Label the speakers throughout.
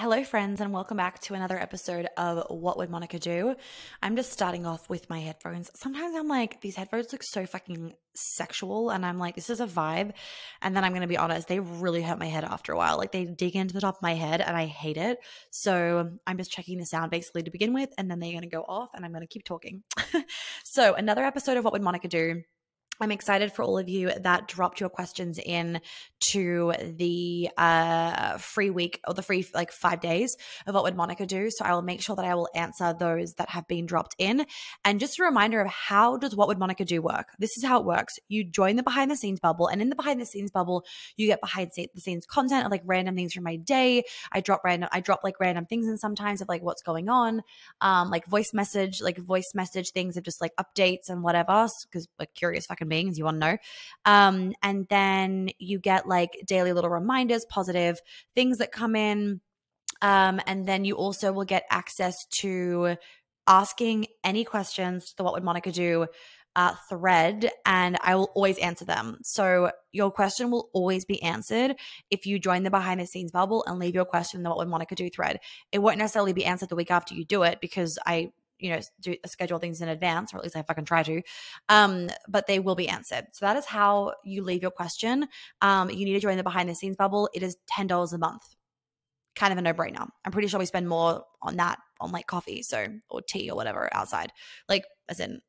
Speaker 1: Hello, friends, and welcome back to another episode of What Would Monica Do? I'm just starting off with my headphones. Sometimes I'm like, these headphones look so fucking sexual, and I'm like, this is a vibe. And then I'm going to be honest, they really hurt my head after a while. Like, they dig into the top of my head, and I hate it. So I'm just checking the sound basically to begin with, and then they're going to go off, and I'm going to keep talking. So another episode of What Would Monica Do? I'm excited for all of you that dropped your questions in to the free week or the free 5 days of What Would Monica Do. So I will make sure that I will answer those that have been dropped in. And just a reminder of how does What Would Monica Do work? This is how it works. You join the behind the scenes bubble, and in the behind the scenes bubble, you get behind the scenes content of like random things from my day. I drop random things in sometimes of like what's going on, like voice message things of just like updates and whatever, because like curious fucking beings, you want to know. And then you get like daily little reminders, positive things that come in. And then you also will get access to asking any questions to the What Would Monica Do thread, and I will always answer them. So your question will always be answered if you join the behind the scenes bubble and leave your question in the What Would Monica Do thread. It won't necessarily be answered the week after you do it because I do schedule things in advance, or at least I fucking try to, but they will be answered. So that is how you leave your question. You need to join the behind the scenes bubble. It is $10 a month. Kind of a no-brainer. I'm pretty sure we spend more on that on like coffee, or tea or whatever outside, like as in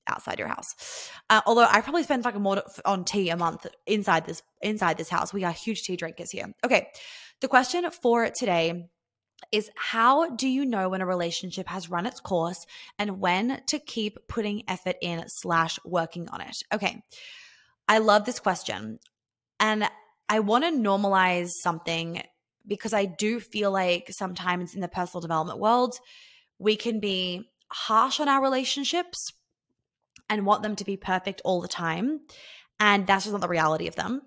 Speaker 1: outside your house. Although I probably spend fucking more on tea a month inside this house. We are huge tea drinkers here. Okay. The question for today is, how do you know when a relationship has run its course and when to keep putting effort in / working on it? Okay. I love this question. And I want to normalize something because I do feel like sometimes in the personal development world, we can be harsh on our relationships and want them to be perfect all the time. And that's just not the reality of them.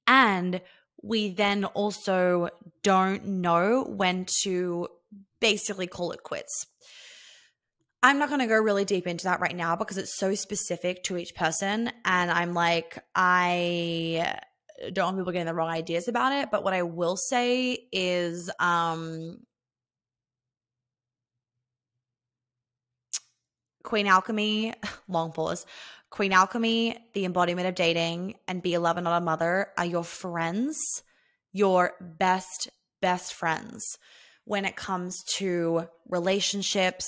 Speaker 1: And we then also don't know when to basically call it quits. I'm not going to go really deep into that right now because it's so specific to each person. And I'm like, I don't want people getting the wrong ideas about it. But what I will say is Queen Alchemy, long pause. Queen Alchemy, the embodiment of dating, and Be a Lover, Not a Mother are your friends, your best friends when it comes to relationships,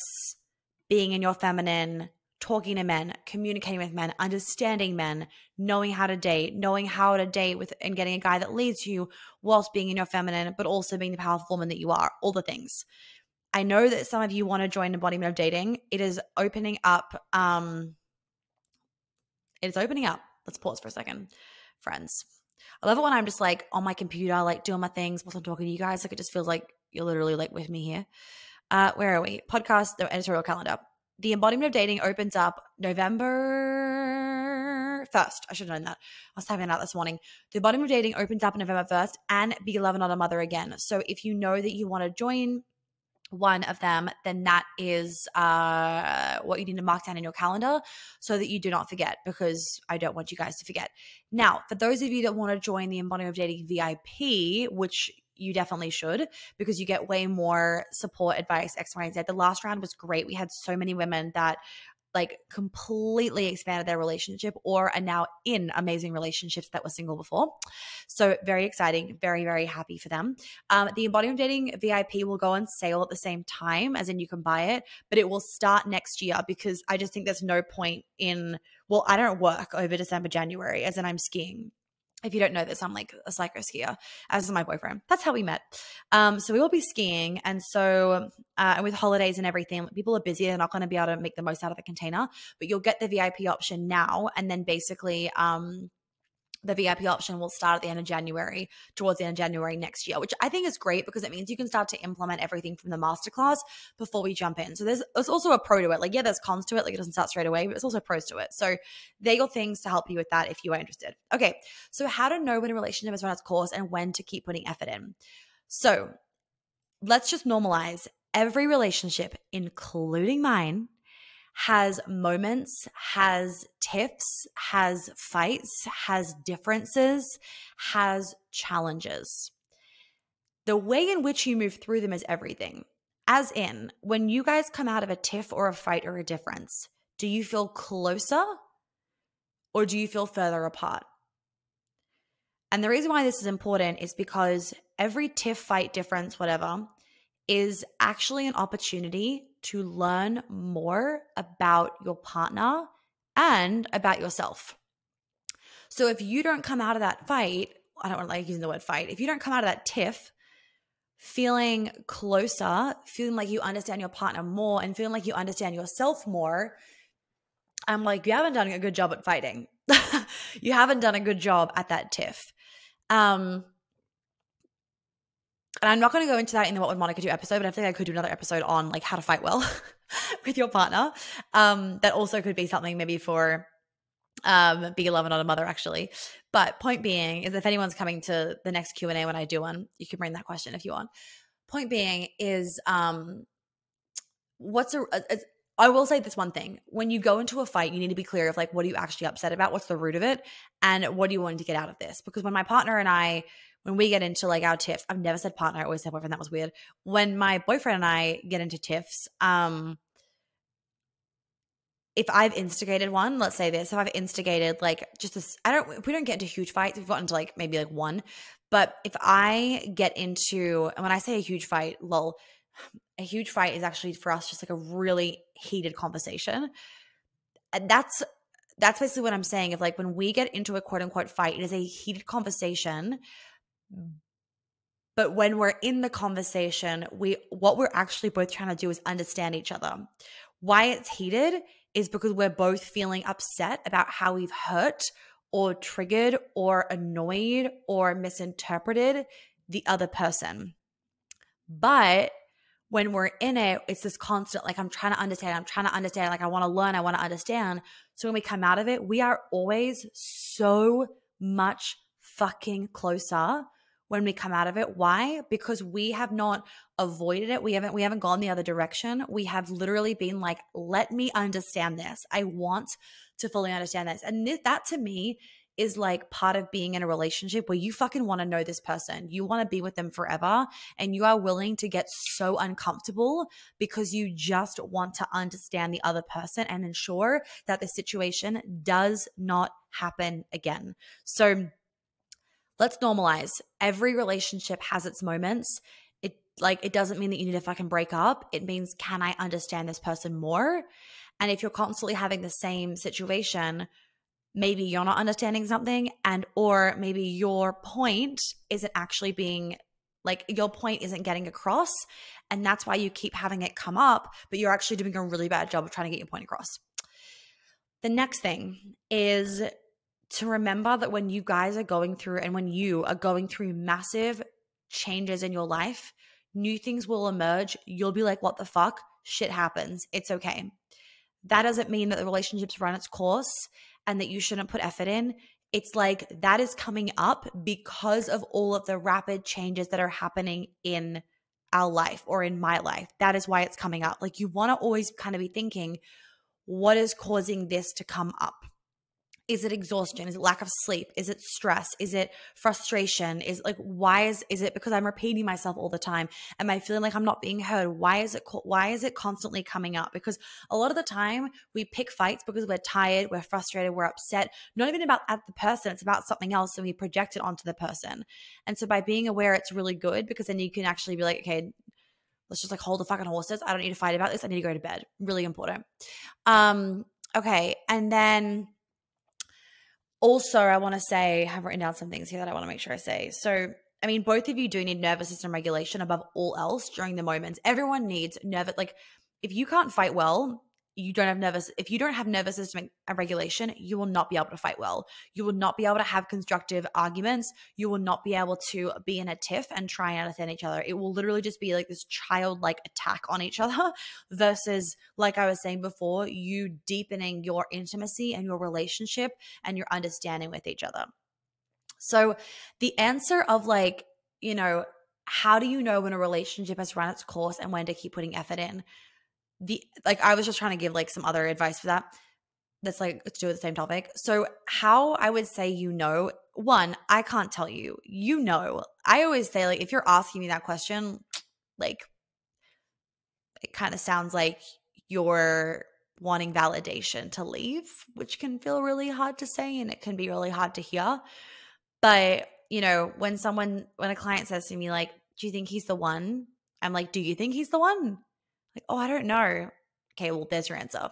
Speaker 1: being in your feminine, talking to men, communicating with men, understanding men, knowing how to date with and getting a guy that leads you whilst being in your feminine, but also being the powerful woman that you are, all the things. I know that some of you want to join embodiment of dating. It is opening up. It's opening up. Let's pause for a second, friends. I love it when I'm just like on my computer, like doing my things whilst I'm talking to you guys. Like it just feels like you're literally like with me here. Where are we? Podcast, the editorial calendar. The embodiment of dating opens up November 1st. I should have known that. I was typing it out this morning. The embodiment of dating opens up November 1st, and Be a Lover, Not a Mother again. So if you know that you want to join one of them, then that is what you need to mark down in your calendar so that you do not forget, because I don't want you guys to forget. Now, for those of you that want to join the Embodiment of Dating VIP, which you definitely should, because you get way more support, advice, X, Y, and Z. The last round was great. We had so many women that like completely expanded their relationship or are now in amazing relationships that were single before. So very exciting. Very, very happy for them. The Embodiment Dating VIP will go on sale at the same time, as in you can buy it, but it will start next year because I just think there's no point in, well, I don't work over December, January, as in I'm skiing. If you don't know this, I'm like a psycho skier, as is my boyfriend. That's how we met. So we will be skiing. And so and with holidays and everything, people are busy. They're not going to be able to make the most out of the container. But you'll get the VIP option now. And then basically the VIP option will start at the end of January, towards the end of January next year, which I think is great because it means you can start to implement everything from the masterclass before we jump in. So there's also a pro to it. Like, yeah, there's cons to it. Like, it doesn't start straight away, but there's also pros to it. So they're your things to help you with that if you are interested. Okay, so how to know when a relationship has run its course and when to keep putting effort in. So let's just normalize every relationship, including mine, has moments, has tiffs, has fights, has differences, has challenges. The way in which you move through them is everything. As in, when you guys come out of a tiff or a fight or a difference, do you feel closer or do you feel further apart? And the reason why this is important is because every tiff, fight, difference, whatever, is actually an opportunity to learn more about your partner and about yourself. So if you don't come out of that fight, I don't like using the word fight, if you don't come out of that tiff feeling closer, feeling like you understand your partner more and feeling like you understand yourself more, I'm like, you haven't done a good job at fighting. You haven't done a good job at that tiff. And I'm not going to go into that in the What Would Monica Do episode, but I think I could do another episode on like how to fight well with your partner. That also could be something maybe for being a lover, not a mother, actually. But point being is if anyone's coming to the next Q&A when I do one, you can bring that question if you want. Point being is I will say this one thing. When you go into a fight, you need to be clear of like, what are you actually upset about? What's the root of it? And what do you want to get out of this? Because when my partner and I, when we get into like our tiffs, I've never said partner, I always said boyfriend. That was weird. When my boyfriend and I get into tiffs, if I've instigated one, let's say this, if I've instigated like just this, we don't get into huge fights. We've gotten into like maybe like one, but if I get into, and when I say a huge fight, lol, a huge fight is actually for us just like a really heated conversation. And that's basically what I'm saying. If like when we get into a quote unquote fight, it is a heated conversation. But when we're in the conversation, what we're actually both trying to do is understand each other. Why it's heated is because we're both feeling upset about how we've hurt or triggered or annoyed or misinterpreted the other person. But when we're in it, it's this constant, like, I'm trying to understand, like, I want to learn, I want to understand. So when we come out of it, we are always so much fucking closer when we come out of it. Why? Because we have not avoided it. We haven't gone the other direction. We have literally been like, let me understand this. I want to fully understand this. And that to me is like part of being in a relationship where you fucking want to know this person. You want to be with them forever, and you are willing to get so uncomfortable because you just want to understand the other person and ensure that the situation does not happen again. So let's normalize. Every relationship has its moments. It doesn't mean that you need to fucking break up. It means, can I understand this person more? And if you're constantly having the same situation, maybe you're not understanding something, or maybe your point isn't actually being like, your point isn't getting across. And that's why you keep having it come up, but you're actually doing a really bad job of trying to get your point across. The next thing is to remember that when you guys are going through, and when you are going through massive changes in your life, new things will emerge. You'll be like, what the fuck? Shit happens. It's okay. That doesn't mean that the relationship's run its course and that you shouldn't put effort in. It's like that is coming up because of all of the rapid changes that are happening in our life or in my life. That is why it's coming up. Like, you want to always kind of be thinking, what is causing this to come up? Is it exhaustion? Is it lack of sleep? Is it stress? Is it frustration? Is like, why is it because I'm repeating myself all the time? Am I feeling like I'm not being heard? Why is it constantly coming up? Because a lot of the time we pick fights because we're tired, we're frustrated, we're upset, not even about at the person, it's about something else, and we project it onto the person. And so by being aware, it's really good, because then you can actually be like, okay, let's just like hold the fucking horses. I don't need to fight about this. I need to go to bed. Really important. Okay. And then also, I want to say, I have written down some things here that I want to make sure I say. So, I mean, both of you do need nervous system regulation above all else during the moments. Everyone needs nervous, like, if you can't fight well, if you don't have nervous system regulation, you will not be able to fight well. You will not be able to have constructive arguments. You will not be able to be in a tiff and try and understand each other. It will literally just be like this childlike attack on each other versus, like I was saying before, you deepening your intimacy and your relationship and your understanding with each other. So the answer of like, how do you know when a relationship has run its course and when to keep putting effort in? I was just trying to give like some other advice for that. that's like to do with the same topic. So how I would say, one, I can't tell you, I always say, like, if you're asking me that question, like, it kind of sounds like you're wanting validation to leave, which can feel really hard to say and it can be really hard to hear. But, when a client says to me, like, do you think he's the one? I'm like, do you think he's the one? Like, oh, I don't know. Okay, well, there's your answer.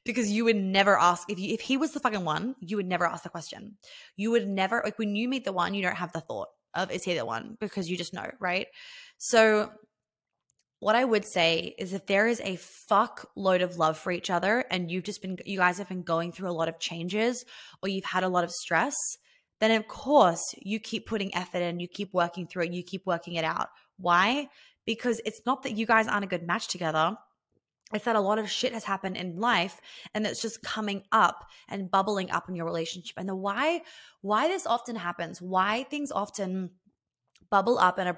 Speaker 1: Because you would never ask, if he was the fucking one, you would never ask the question. You would never, like, when you meet the one, you don't have the thought of, is he the one? Because you just know, right? So what I would say is, if there is a fuck load of love for each other and you guys have been going through a lot of changes, or you've had a lot of stress, then of course you keep putting effort in, you keep working through it, you keep working it out. Why? Because it's not that you guys aren't a good match together. It's that a lot of shit has happened in life and it's just coming up and bubbling up in your relationship. And why this often happens, why things often bubble up and are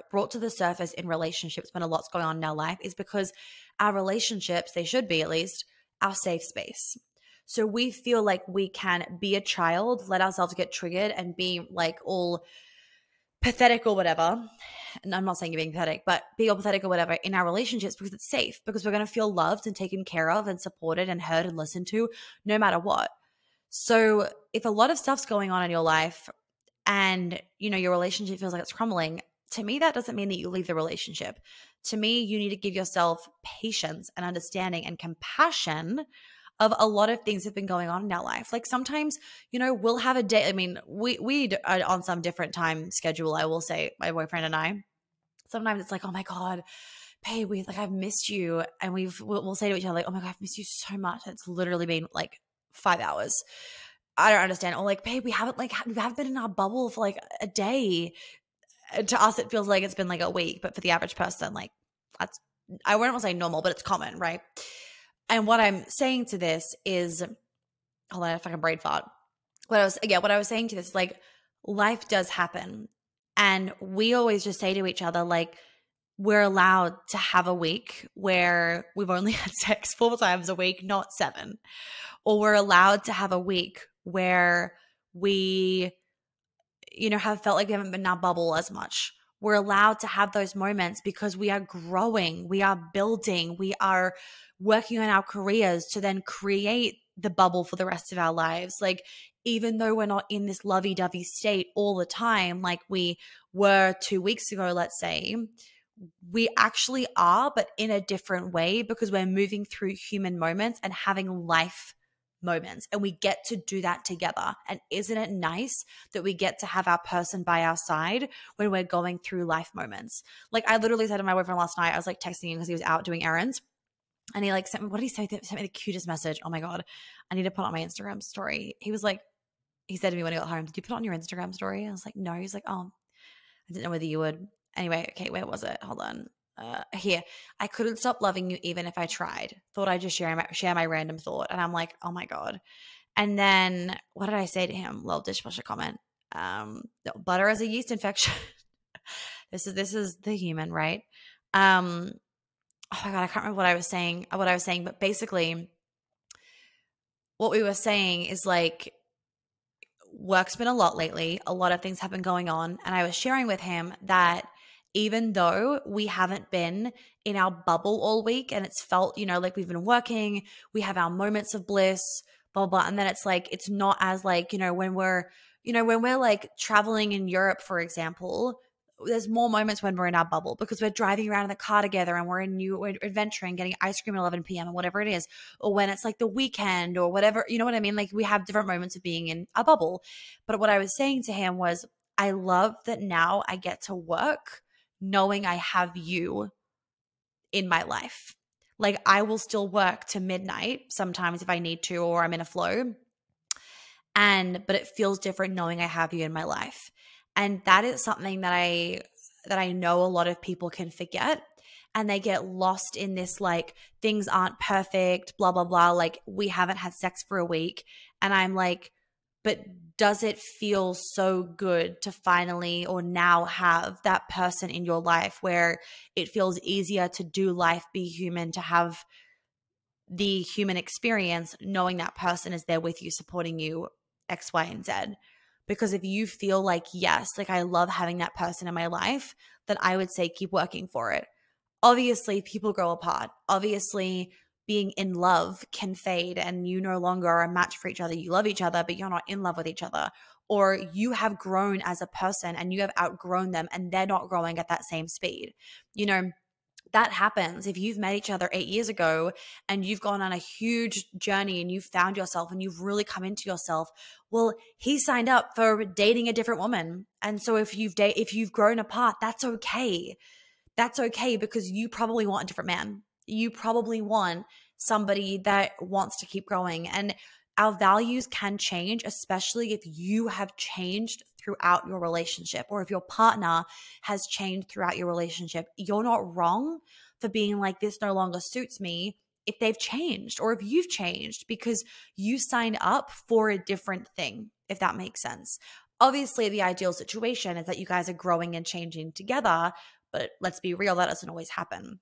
Speaker 1: brought to the surface in relationships when a lot's going on in our life, is because our relationships, they should be at least, our safe space. So we feel like we can be a child, let ourselves get triggered and be like all pathetic or whatever. And I'm not saying you're being pathetic, but be all pathetic or whatever in our relationships, because it's safe, because we're going to feel loved and taken care of and supported and heard and listened to no matter what. So if a lot of stuff's going on in your life and, your relationship feels like it's crumbling, to me, that doesn't mean that you leave the relationship. To me, you need to give yourself patience and understanding and compassion of a lot of things that have been going on in our life. Like sometimes, we'll have a day. I mean, we are on some different time schedule, I will say, my boyfriend and I. Sometimes it's like, oh my God, babe, I've missed you. And we'll say to each other, like, oh my God, I've missed you so much. It's literally been like 5 hours. I don't understand. Or like, babe, we haven't been in our bubble for like a day. To us, it feels like it's been like a week, but for the average person, like, that's, I wouldn't want to say normal, but it's common, right? And what I'm saying to this is, hold on, if I can brain fart. What I was saying to this, like, life does happen. And we always just say to each other, like, we're allowed to have a week where we've only had sex 4 times a week, not 7. Or we're allowed to have a week where we, have felt like we haven't been in our bubble as much. We're allowed to have those moments because we are growing, we are building, we are working on our careers to then create the bubble for the rest of our lives. Like, even though we're not in this lovey-dovey state all the time, like we were 2 weeks ago, let's say, we actually are, but in a different way, because we're moving through human moments and having life moments, and we get to do that together. And isn't it nice that we get to have our person by our side when we're going through life moments? Like, I literally said to my boyfriend last night, I was like texting him because he was out doing errands, and he like sent me, what did he say? He sent me the cutest message. Oh my God, I need to put on my Instagram story. He said to me when he got home, did you put it on your Instagram story? I was like, no. He's like, oh, I didn't know whether you would. Anyway, okay, where was it? Hold on. Here. I couldn't stop loving you even if I tried. Thought I'd just share my random thought. And I'm like, oh my God. And then what did I say to him? Little dishwasher comment. Butter as a yeast infection. This is the human, right? Oh my God, I can't remember what I was saying, but basically what we were saying is, like, work's been a lot lately. A lot of things have been going on. And I was sharing with him that even though we haven't been in our bubble all week and it's felt, like we've been working, we have our moments of bliss, blah, blah, blah. And then it's like, it's not as like, when we're like traveling in Europe, for example, there's more moments when we're in our bubble because we're driving around in the car together and we're adventuring, getting ice cream at 11 p.m. and whatever it is, or when it's like the weekend or whatever, you know what I mean? Like, we have different moments of being in a bubble. But what I was saying to him was, I love that now I get to work knowing I have you in my life. Like, I will still work to midnight sometimes if I need to, or I'm in a flow. But it feels different knowing I have you in my life. And that is something that I know a lot of people can forget, and they get lost in this, like, things aren't perfect, blah, blah, blah. Like, we haven't had sex for a week. And I'm like, but does it feel so good to finally or now have that person in your life where it feels easier to do life, be human, to have the human experience, knowing that person is there with you, supporting you, X, Y, and Z. Because if you feel like, yes, like I love having that person in my life, then I would say keep working for it. Obviously, people grow apart. Obviously, being in love can fade and you no longer are a match for each other. You love each other, but you're not in love with each other. Or you have grown as a person and you have outgrown them and they're not growing at that same speed. You know, that happens. If you've met each other 8 years ago and you've gone on a huge journey and you've found yourself and you've really come into yourself, well, he signed up for dating a different woman. And so if you've grown apart, that's okay. That's okay, because you probably want a different man. You probably want somebody that wants to keep growing. And our values can change, especially if you have changed throughout your relationship, or if your partner has changed throughout your relationship. You're not wrong for being like, this no longer suits me, if they've changed or if you've changed, because you signed up for a different thing, if that makes sense. Obviously, the ideal situation is that you guys are growing and changing together, but let's be real, that doesn't always happen.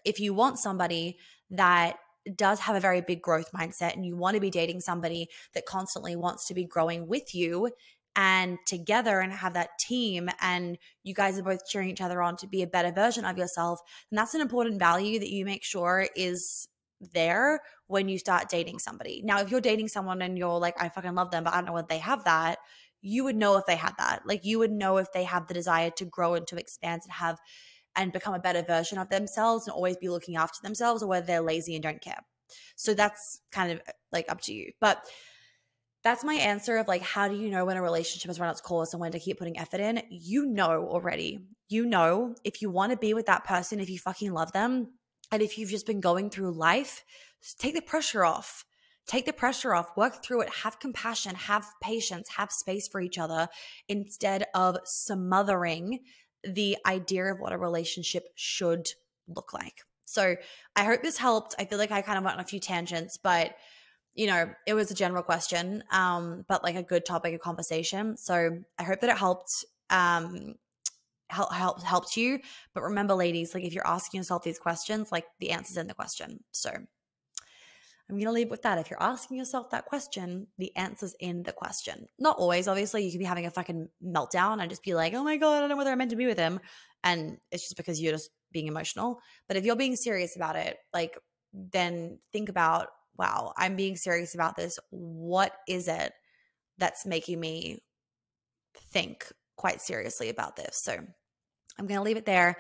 Speaker 1: If you want somebody that does have a very big growth mindset and you want to be dating somebody that constantly wants to be growing with you and together and have that team, and you guys are both cheering each other on to be a better version of yourself, then that's an important value that you make sure is there when you start dating somebody. Now, if you're dating someone and you're like, I fucking love them, but I don't know whether they have that, you would know if they had that. Like, you would know if they have the desire to grow and to expand and become a better version of themselves and always be looking after themselves, or whether they're lazy and don't care. So that's kind of like up to you. But that's my answer of like, how do you know when a relationship has run its course and when to keep putting effort in? You know already. You know, if you want to be with that person, if you fucking love them, and if you've just been going through life, just take the pressure off. Take the pressure off, work through it, have compassion, have patience, have space for each other, instead of smothering the idea of what a relationship should look like. So I hope this helped. I feel like I kind of went on a few tangents, but you know, it was a general question, but like a good topic of conversation. So I hope that it helped, helped you. But remember, ladies, like if you're asking yourself these questions, like the answer's in the question. So I'm going to leave with that. If you're asking yourself that question, the answer's in the question. Not always, obviously. You could be having a fucking meltdown and just be like, oh my God, I don't know whether I'm meant to be with him. And it's just because you're just being emotional. But if you're being serious about it, like, then think about, wow, I'm being serious about this. What is it that's making me think quite seriously about this? So I'm going to leave it there.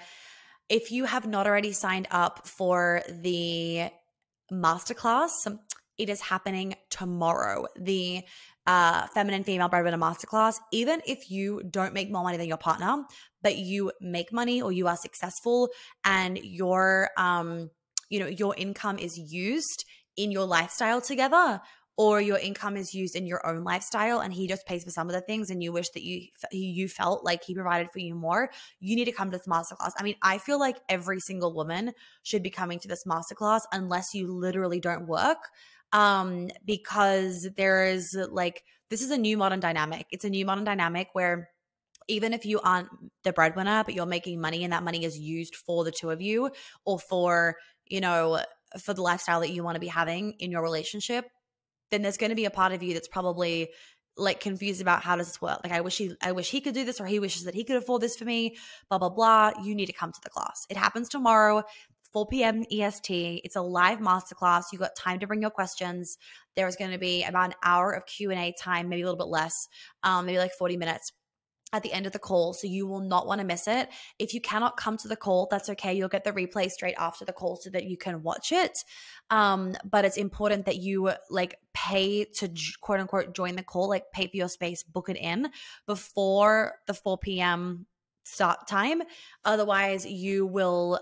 Speaker 1: If you have not already signed up for the Masterclass, it is happening tomorrow. The Feminine Female Breadwinner Masterclass. Even if you don't make more money than your partner, but you make money or you are successful and your your income is used in your lifestyle together, or your income is used in your own lifestyle and he just pays for some of the things and you wish that you felt like he provided for you more, you need to come to this masterclass. I mean, I feel like every single woman should be coming to this masterclass unless you literally don't work, because there is like, this is a new modern dynamic. It's a new modern dynamic where even if you aren't the breadwinner, but you're making money and that money is used for the two of you, or for, for the lifestyle that you want to be having in your relationship, then there's going to be a part of you that's probably like confused about how does this work? Like, I wish he could do this, or he wishes that he could afford this for me, blah, blah, blah. You need to come to the class. It happens tomorrow, 4 p.m. EST. It's a live masterclass. You got time to bring your questions. There's going to be about an hour of Q&A time, maybe a little bit less, maybe like 40 minutes at the end of the call. So you will not want to miss it. If you cannot come to the call, that's okay. You'll get the replay straight after the call so that you can watch it. But it's important that you like pay to quote unquote join the call, like pay for your space, book it in before the 4 p.m. start time. Otherwise you will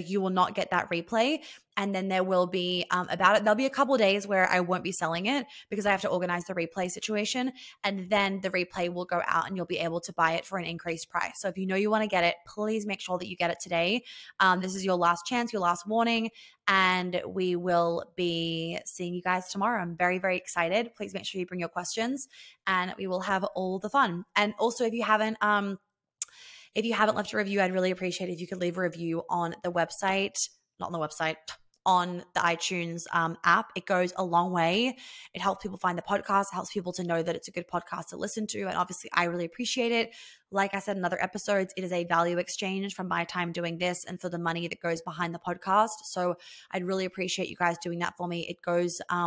Speaker 1: you will not get that replay. And then there will be there'll be a couple of days where I won't be selling it because I have to organize the replay situation. And then the replay will go out and you'll be able to buy it for an increased price. So if you know you want to get it, please make sure that you get it today. This is your last chance, your last warning. And we will be seeing you guys tomorrow. I'm very, very excited. Please make sure you bring your questions and we will have all the fun. And also, if you haven't left a review, I'd really appreciate it if you could leave a review on the website, not on the website, on the iTunes app. It goes a long way. It helps people find the podcast, helps people to know that it's a good podcast to listen to. And obviously, I really appreciate it. Like I said in other episodes, it is a value exchange from my time doing this and for the money that goes behind the podcast. So I'd really appreciate you guys doing that for me. It goes a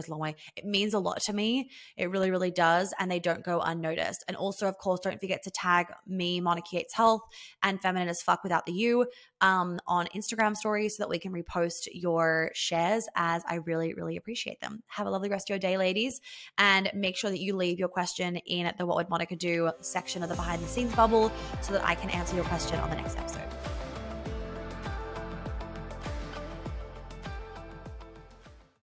Speaker 1: long way. It means a lot to me. It really, really does. And they don't go unnoticed. And also, of course, don't forget to tag me, Monica Yates Health, and Feminine as Fuck without the U on Instagram stories so that we can repost your shares, as I really, really appreciate them. Have a lovely rest of your day, ladies. And make sure that you leave your question in the What Would Monica Do section of the behind the scenes bubble so that I can answer your question on the next episode.